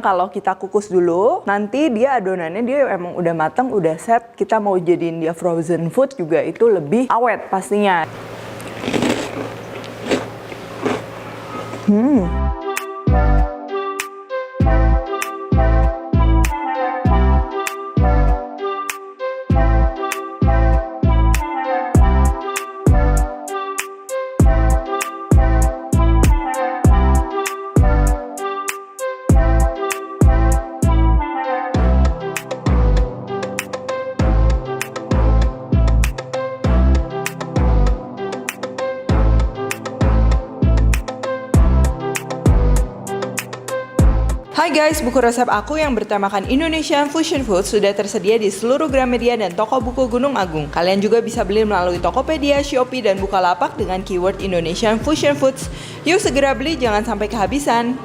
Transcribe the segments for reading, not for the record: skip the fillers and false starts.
Kalau kita kukus dulu, nanti dia adonannya dia emang udah mateng, udah set. Kita mau jadiin dia frozen food juga itu lebih awet pastinya. Hai guys, buku resep aku yang bertemakan Indonesian Fusion Food sudah tersedia di seluruh Gramedia dan toko buku Gunung Agung. Kalian juga bisa beli melalui Tokopedia, Shopee, dan Bukalapak dengan keyword Indonesian Fusion Foods. Yuk segera beli, jangan sampai kehabisan.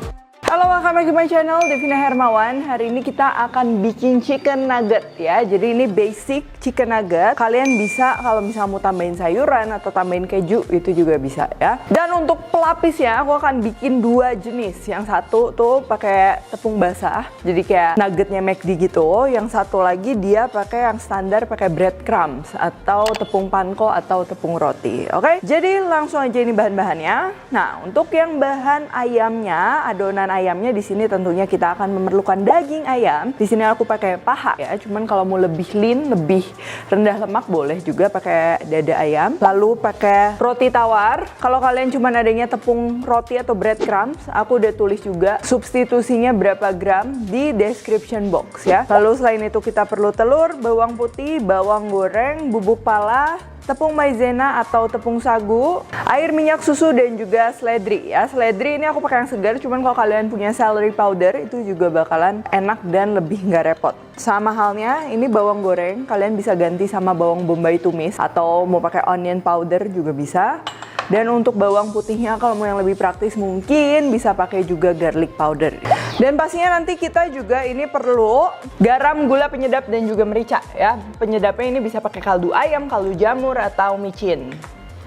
Halo, welcome back to my channel, Devina Hermawan. Hari ini kita akan bikin chicken nugget ya. Jadi ini basic chicken nugget. Kalian bisa kalau misalnya mau tambahin sayuran atau tambahin keju itu juga bisa ya. Dan untuk pelapisnya aku akan bikin dua jenis. Yang satu tuh pakai tepung basah, jadi kayak nuggetnya McD gitu. Yang satu lagi dia pakai yang standar, pakai breadcrumbs atau tepung panko atau tepung roti. Oke? Jadi langsung aja ini bahan-bahannya. Nah, untuk yang bahan ayamnya, adonan ayamnya di sini tentunya kita akan memerlukan daging ayam. Di sini aku pakai paha ya. Cuman kalau mau lebih lean, lebih rendah lemak boleh juga pakai dada ayam. Lalu pakai roti tawar. Kalau kalian cuman adanya tepung roti atau breadcrumbs, aku udah tulis juga substitusinya berapa gram di description box ya. Lalu selain itu kita perlu telur, bawang putih, bawang goreng, bubuk pala, tepung maizena atau tepung sagu, air, minyak, susu, dan juga seledri ya. Seledri ini aku pakai yang segar, cuman kalau kalian punya celery powder itu juga bakalan enak dan lebih nggak repot. Sama halnya ini bawang goreng, kalian bisa ganti sama bawang bombay tumis atau mau pakai onion powder juga bisa. Dan untuk bawang putihnya kalau mau yang lebih praktis mungkin bisa pakai juga garlic powder. Dan pastinya nanti kita juga ini perlu garam, gula penyedap, dan juga merica ya. Penyedapnya ini bisa pakai kaldu ayam, kaldu jamur, atau micin.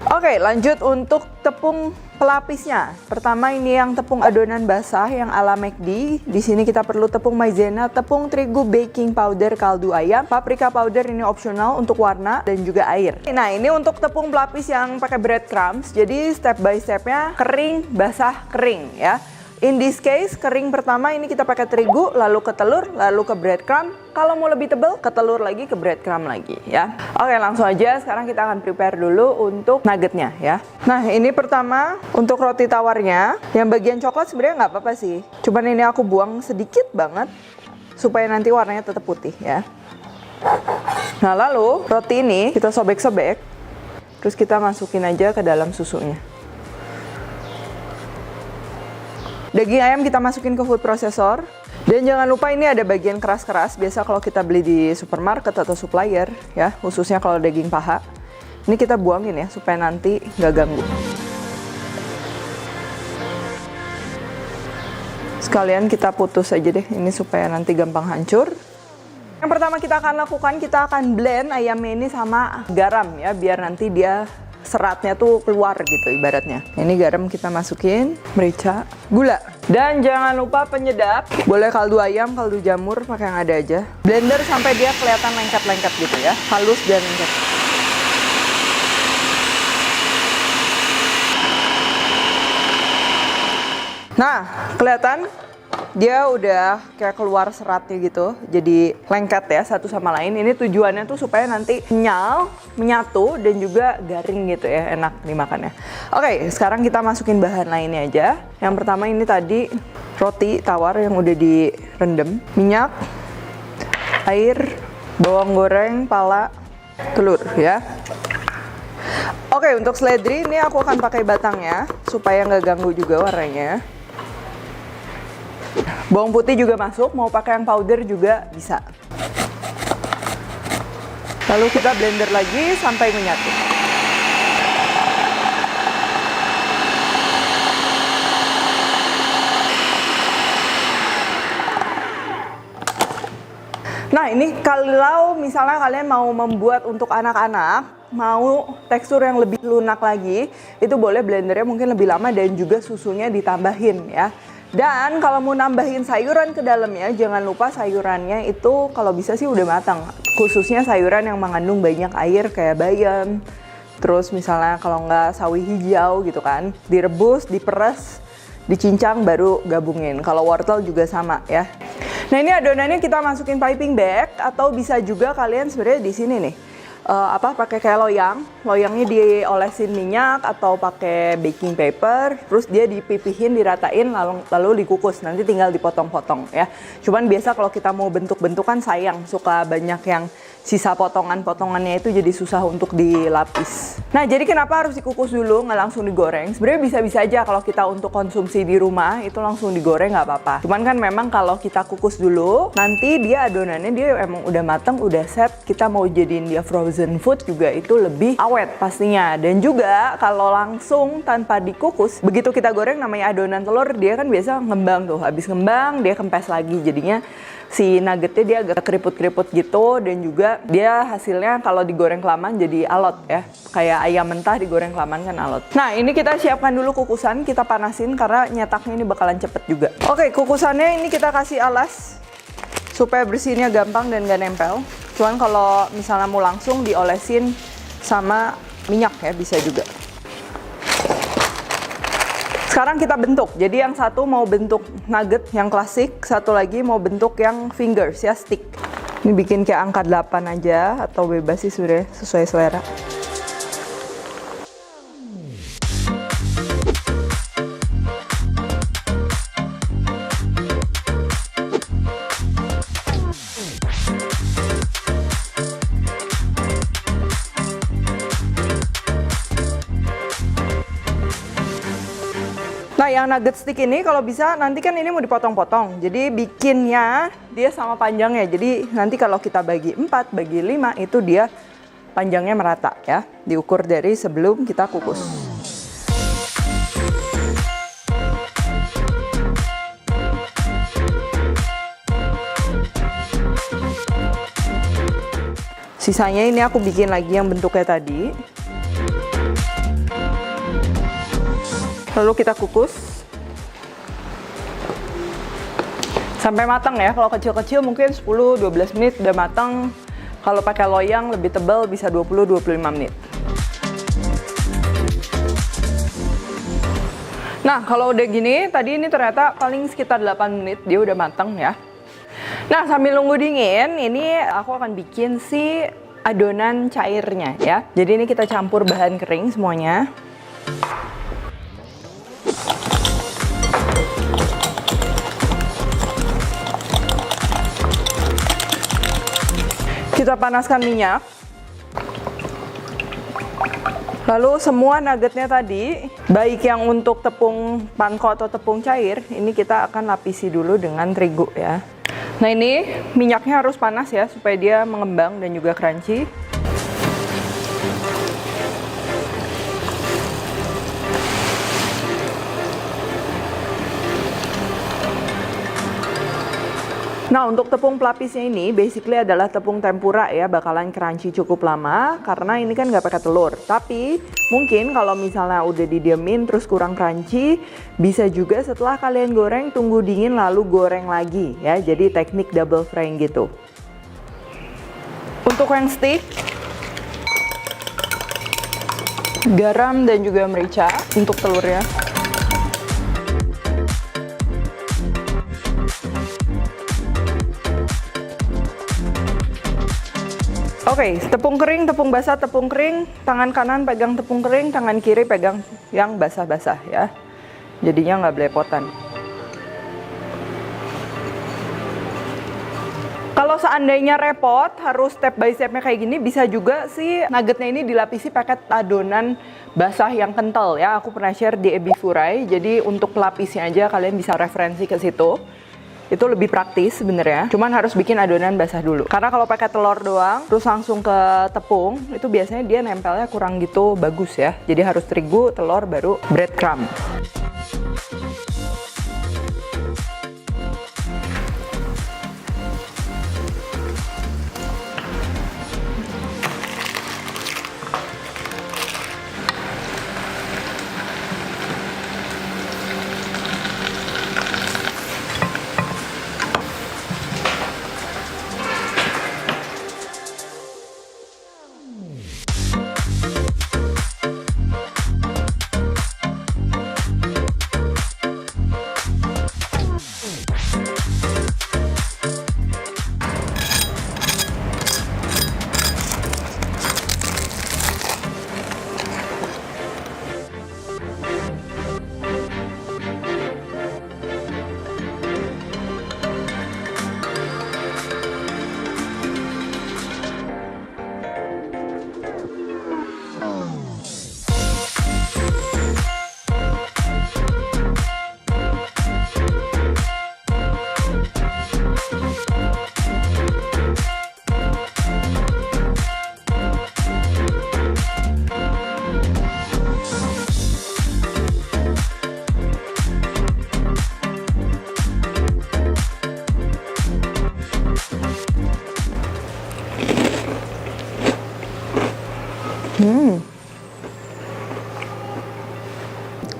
Oke, lanjut untuk tepung pelapisnya. Pertama ini yang tepung adonan basah yang ala McD. Di sini kita perlu tepung maizena, tepung terigu, baking powder, kaldu ayam, paprika powder ini opsional untuk warna, dan juga air. Nah, ini untuk tepung pelapis yang pakai breadcrumbs. Jadi step by stepnya kering, basah, kering ya. In this case, kering pertama ini kita pakai terigu, lalu ke telur, lalu ke breadcrumb. Kalau mau lebih tebal, ke telur lagi, ke breadcrumb lagi ya. Oke, langsung aja sekarang kita akan prepare dulu untuk nuggetnya ya. Nah, ini pertama untuk roti tawarnya. Yang bagian coklat sebenarnya nggak apa-apa sih. Cuman ini aku buang sedikit banget supaya nanti warnanya tetap putih ya. Nah, lalu roti ini kita sobek-sobek. Terus kita masukin aja ke dalam susunya. Daging ayam kita masukin ke food processor. Dan jangan lupa ini ada bagian keras-keras. Biasa kalau kita beli di supermarket atau supplier ya, khususnya kalau daging paha. Ini kita buangin ya supaya nanti nggak ganggu. Sekalian kita putus aja deh ini supaya nanti gampang hancur. Yang pertama kita akan lakukan, kita akan blend ayamnya ini sama garam ya, biar nanti dia seratnya tuh keluar gitu ibaratnya. Ini garam kita masukin, merica, gula. Dan jangan lupa penyedap. Boleh kaldu ayam, kaldu jamur, pakai yang ada aja. Blender sampai dia kelihatan lengket-lengket gitu ya, halus dan lengket. Nah, kelihatan dia udah kayak keluar seratnya gitu, jadi lengket ya satu sama lain. Ini tujuannya tuh supaya nanti kenyal, menyatu, dan juga garing gitu ya, enak dimakannya. Oke, sekarang kita masukin bahan lainnya aja. Yang pertama ini tadi roti tawar yang udah direndam, minyak, air, bawang goreng, pala, telur ya. Oke, untuk seledri ini aku akan pakai batangnya supaya nggak ganggu juga warnanya. Bawang putih juga masuk, mau pakai yang powder juga bisa. Lalu kita blender lagi sampai menyatu. Nah, ini kalau misalnya kalian mau membuat untuk anak-anak, mau tekstur yang lebih lunak lagi, itu boleh blendernya mungkin lebih lama dan juga susunya ditambahin ya. Dan kalau mau nambahin sayuran ke dalamnya, jangan lupa sayurannya itu kalau bisa sih udah matang. Khususnya sayuran yang mengandung banyak air kayak bayam. Terus misalnya kalau nggak sawi hijau gitu kan, direbus, diperes, dicincang baru gabungin. Kalau wortel juga sama ya. Nah ini adonannya kita masukin piping bag atau bisa juga kalian sebenarnya di sini nih. Pakai kayak loyangnya diolesin minyak atau pakai baking paper, terus dia dipipihin, diratain, lalu dikukus, nanti tinggal dipotong-potong ya. Cuman biasa kalau kita mau bentuk-bentukan sayang, suka banyak yang sisa potongannya itu jadi susah untuk dilapis. Nah jadi kenapa harus dikukus dulu, nggak langsung digoreng? Sebenarnya bisa-bisa aja kalau kita untuk konsumsi di rumah itu langsung digoreng nggak apa-apa. Cuman kan memang kalau kita kukus dulu, nanti dia adonannya dia emang udah mateng, udah set, kita mau jadiin dia frozen food juga itu lebih awet pastinya. Dan juga kalau langsung tanpa dikukus, begitu kita goreng namanya adonan telur, dia kan biasa ngembang tuh, habis ngembang dia kempes lagi, jadinya si nuggetnya dia agak keriput-keriput gitu, dan juga dia hasilnya kalau digoreng kelamaan jadi alot ya, kayak ayam mentah digoreng kelamaan kan alot. Nah ini kita siapkan dulu kukusan, kita panasin karena nyetaknya ini bakalan cepet juga. Oke, kukusannya ini kita kasih alas supaya bersihnya gampang dan gak nempel. Cuman kalau misalnya mau langsung diolesin sama minyak ya bisa juga. Sekarang kita bentuk, jadi yang satu mau bentuk nugget yang klasik, satu lagi mau bentuk yang fingers ya, stick. Ini bikin kayak angka 8 aja, atau bebas sih sudah sesuai selera. Nah yang nugget stick ini kalau bisa nanti kan ini mau dipotong-potong, jadi bikinnya dia sama panjangnya, jadi nanti kalau kita bagi 4, bagi 5 itu dia panjangnya merata ya, diukur dari sebelum kita kukus. Sisanya ini aku bikin lagi yang bentuknya tadi. Lalu kita kukus sampai matang ya. Kalau kecil-kecil mungkin 10-12 menit udah matang. Kalau pakai loyang lebih tebal bisa 20-25 menit. Nah kalau udah gini, tadi ini ternyata paling sekitar 8 menit dia udah matang ya. Nah sambil nunggu dingin, ini aku akan bikin si adonan cairnya ya. Jadi ini kita campur bahan kering semuanya. Kita panaskan minyak. Lalu semua nuggetnya tadi, baik yang untuk tepung panko atau tepung cair, ini kita akan lapisi dulu dengan terigu ya. Nah ini minyaknya harus panas ya, supaya dia mengembang dan juga crunchy. Nah untuk tepung pelapisnya ini basically adalah tepung tempura ya, bakalan crunchy cukup lama karena ini kan nggak pakai telur. Tapi mungkin kalau misalnya udah didiemin terus kurang crunchy, bisa juga setelah kalian goreng tunggu dingin lalu goreng lagi ya, jadi teknik double frying gitu. Untuk yang stick, garam dan juga merica untuk telurnya. Oke, tepung kering, tepung basah, tepung kering, tangan kanan pegang tepung kering, tangan kiri pegang yang basah-basah ya. Jadinya nggak belepotan. Kalau seandainya repot, harus step by stepnya kayak gini, bisa juga sih nuggetnya ini dilapisi pakai adonan basah yang kental ya. Aku pernah share di Ebifurai, jadi untuk pelapisnya aja kalian bisa referensi ke situ. Itu lebih praktis sebenarnya, cuman harus bikin adonan basah dulu. Karena kalau pakai telur doang, terus langsung ke tepung, itu biasanya dia nempelnya kurang gitu bagus ya. Jadi harus terigu, telur, baru breadcrumb.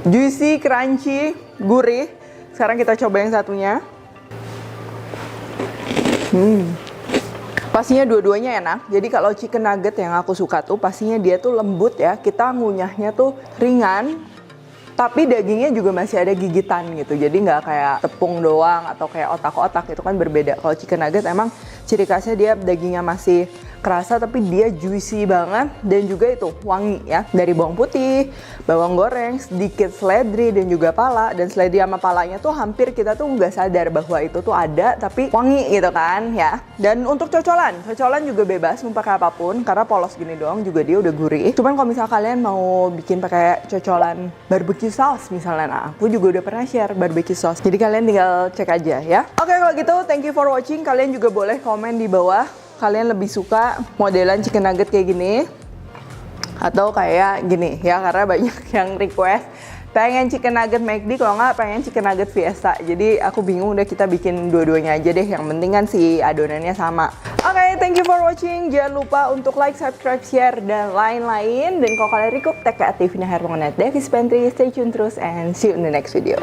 Juicy, crunchy, gurih. Sekarang kita coba yang satunya. Pastinya dua-duanya enak. Jadi kalau chicken nugget yang aku suka tuh pastinya dia tuh lembut ya. Kita ngunyahnya tuh ringan, tapi dagingnya juga masih ada gigitan gitu. Jadi nggak kayak tepung doang atau kayak otak-otak, itu kan berbeda. Kalau chicken nugget emang ciri khasnya dia dagingnya masih kerasa tapi dia juicy banget dan juga itu wangi ya. Dari bawang putih, bawang goreng, sedikit seledri dan juga pala. Dan seledri sama palanya tuh hampir kita tuh nggak sadar bahwa itu tuh ada tapi wangi gitu kan ya. Dan untuk cocolan juga bebas mau pakai apapun karena polos gini doang juga dia udah gurih. Cuman kalau misal kalian mau bikin pakai cocolan barbecue sauce misalnya, nah aku juga udah pernah share barbecue sauce. Jadi kalian tinggal cek aja ya. Oke, kalau gitu thank you for watching. Kalian juga boleh komen di bawah kalian lebih suka modelan chicken nugget kayak gini atau kayak gini ya, karena banyak yang request pengen chicken nugget McD, kalau nggak pengen chicken nugget Fiesta. Jadi aku bingung, udah kita bikin dua-duanya aja deh, yang penting kan si adonannya sama. Oke, thank you for watching. Jangan lupa untuk like, subscribe, share, dan lain-lain. Dan kalau kalian request, tag ke aktifnya Hermonget Davis Pantry. Stay tune terus and see you in the next video.